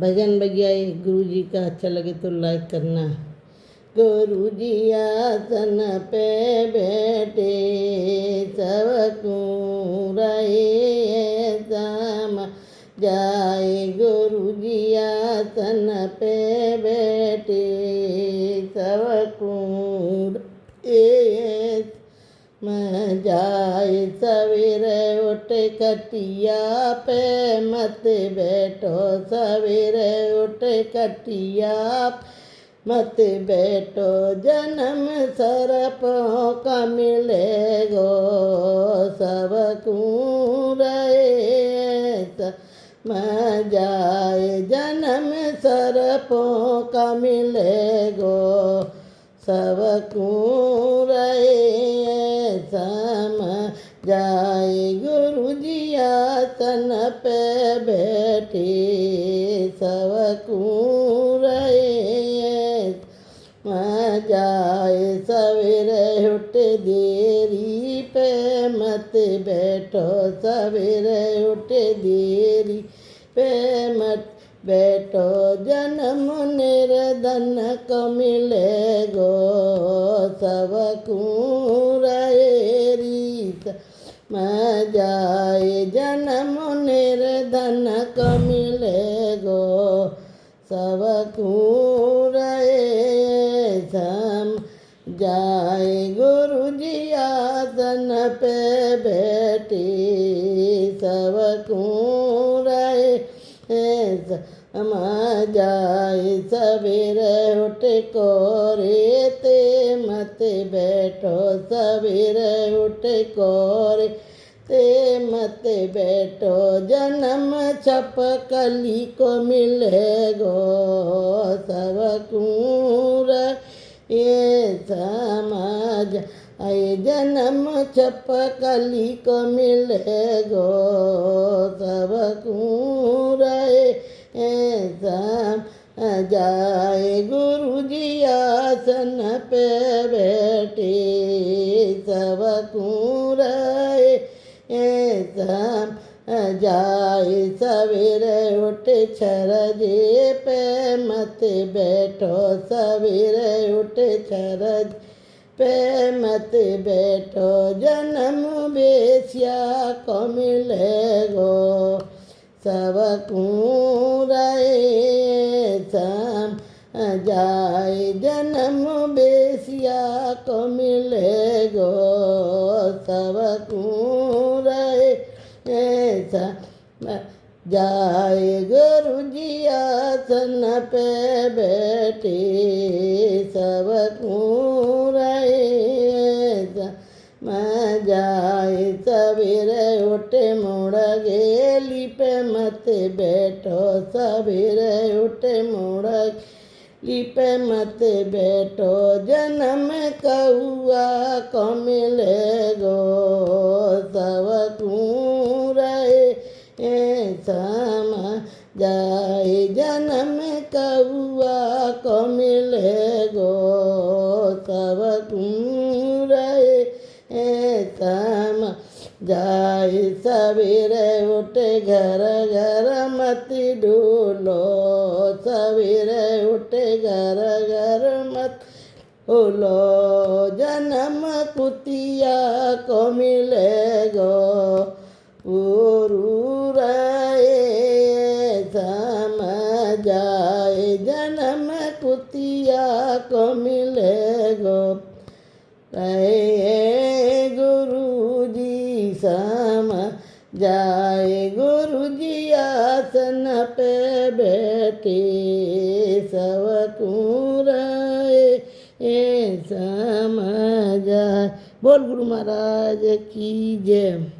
भजन बगियाए गुरु जी का अच्छा लगे तो लाइक करना। गुरु जी आसन पे बैठे सबको रहे सम जाए। गुरु जी आसन पे बैठे सबको मैं जाए। सवेरे उठ कटिया पे मत बैठो, सवेरे उठ कटिया मत बैठो। जन्म सरपों का मिलेगो सबको रहे मैं जाए। जन्म सरपों का मिलेगो सबको रहे सम जाए। गुरु जी आसन पे बैठे सबको रहे मैं जाए। सवेरे उठ देरी पे मत बैठो, सवेरे उठ देरी पे मत बैठो। जन्म निर्धन को मिलेगो सबको रहे रीत मैं जाए। जन्म निर्धन को मिलेगो सबको रहे सम जाए। गुरु जी आसन पे बैठे सबको रहे मैं जाए। सवेरे उठ कोरे ते मत बैठो, सवेरे उठ कोरे ते मत बैठो। जन्म छपकली को मिलेगो सबको ये समाज आए। जन्म छपकली को मिलेगो सबको रहे सम जाए। गुरु जी आसन पे बैठे सबको रहे सम जाए। सवेरे उठ छरजे पे मत बैठो, सवेरे उठ छरज पे मत बैठो। जन्म बेसिया को मिलेगो सबको रहे सम जाए। जन्म बेसिया को मिलेगो सबको रहे सम जाए। गुरु जी आसन पे बैठे सबको रहे मैं जाए। सवेरे उठ मुड़ गेली पे मत बैठो, सवेरे उठ मुड़ गेली पे मत बैठो। जन्म कौआ को मिलेगो सबको रहे सम जाए। जन्म कौआ को मिलेगो सबको रहे सम जाए। सवेरे उठ घर घर मत डोलो, सवेरे उठ घर घर मत डोलो। जन्म कुतिया को मिलेगो गुरु रहे सम जाए। जन्म कुतिया को मिलेगो रहे गुरु जी सम जाए। गुरु जी आसन पे बैठे सबको रहे सम जाए। बोल गुरु महाराज की जय।